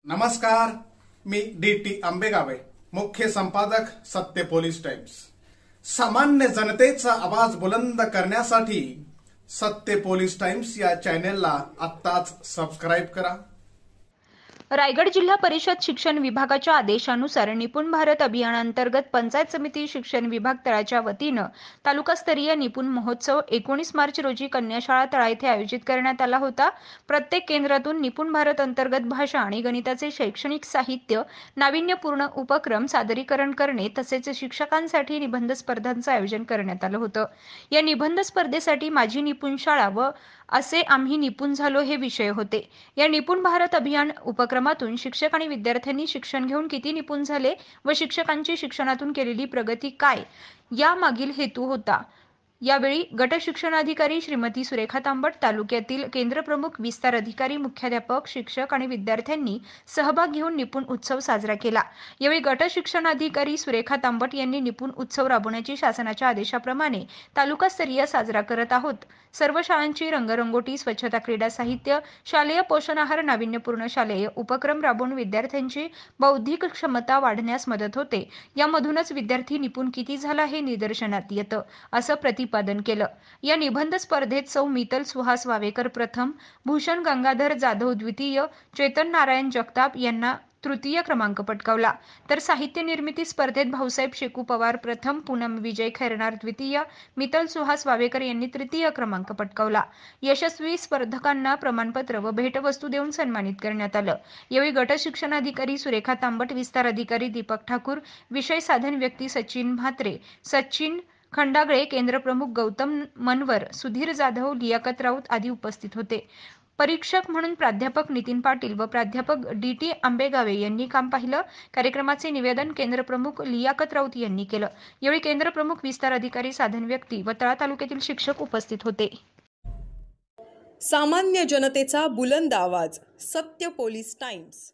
नमस्कार, मी डी.टी. आंबेगावे, मुख्य संपादक सत्य पोलीस टाइम्स। सामान्य जनतेचा आवाज बुलंद करण्यासाठी सत्य पोलीस टाइम्स या चॅनेलला आत्ताच सबस्क्राइब करा। रायगड जिल्हा परिषद शिक्षण विभागाच्या आदेशानुसार निपुण भारत अभियानांतर्गत पंचायत समिती शिक्षण विभाग तळाच्या वतीनं तालुकास्तरीय निपुण महोत्सव 19 मार्च रोजी कन्याशाळा तळा येथे आयोजित करण्यात आला होता। प्रत्येक केंद्रातून निपुण भारत अंतर्गत भाषा आणि गणिताचे शैक्षणिक साहित्य, नाविन्यपूर्ण उपक्रम सादरीकरण करणे तसेच शिक्षकांसाठी निबंध स्पर्धांचे आयोजन करण्यात आलं होतं। या निबंध स्पर्धेसाठी माझी निपुण शाळा व असे आम्ही निपुण झालो हे विषय होते। या निपुण भारत अभियान उपक्रमातून शिक्षक आणि विद्यार्थ्यांनी शिक्षण घेऊन किती निपुण झाले व शिक्षकांची शिक्षणातून केलेली प्रगती काय यामागील हेतू होता। यावेळी गट शिक्षणाधिकारी श्रीमती सुरेखा तांबट, तालुक्यातील केंद्रप्रमुख, विस्तार अधिकारी, मुख्याध्यापक, शिक्षक आणि विद्यार्थ्यांनी सहभाग घेऊन निपुण उत्सव साजरा केला। यावेळी गट शिक्षणाधिकारी सुरेखा तांबट यांनी निपुण उत्सव राबवण्याची शासनाच्या आदेशाप्रमाणे तालुकास्तरीय साजरा करत आहोत। सर्व शाळांची रंगरंगोटी, स्वच्छता, क्रीडा साहित्य, शालेय पोषण आहार, नाविन्यपूर्ण शालेय उपक्रम राबवून विद्यार्थ्यांची बौद्धिक क्षमता वाढण्यास मदत होते। यामधूनच विद्यार्थी निपुण किती झाला हे निदर्शनात येतं, असं प्रतिपादन केलं। या निबंध स्पर्धेत सौ मितल सुहास वावेकर प्रथम, भूषण गंगाधर जाधव द्वितीय, चेतन नारायण जगताप यांना तृतीय क्रमांक पटकावला। तर साहित्य निर्मिती स्पर्धेत भाऊसाहेब शेकू पवार प्रथम, पूनम विजय खैरनार द्वितीय, मितल सुहास वावेकर यांनी तृतीय क्रमांक पटकावला। यशस्वी स्पर्धकांना प्रमाणपत्र व भेटवस्तू देऊन सन्मानित करण्यात आलं। यावेळी गट शिक्षणाधिकारी सुरेखा तांबट, विस्तार अधिकारी दीपक ठाकूर, विषय साधन व्यक्ती सचिन म्हात्रे, सचिन खंडागळे, केंद्रप्रमुख गौतम मनवर, सुधीर जाधव, लियाकत राऊत आदी उपस्थित होते। परीक्षक म्हणून प्राध्यापक नितीन पाटील व प्राध्यापक डी.टी. आंबेगावे यांनी काम पाहिलं। कार्यक्रमाचे निवेदन केंद्रप्रमुख लियाकत राऊत यांनी केलं। यावेळी केंद्रप्रमुख, विस्तार अधिकारी, साधन व्यक्ती व तळा तालुक्यातील शिक्षक उपस्थित होते। सामान्य जनतेचा बुलंद आवाज, सत्य पोलीस टाइम्स।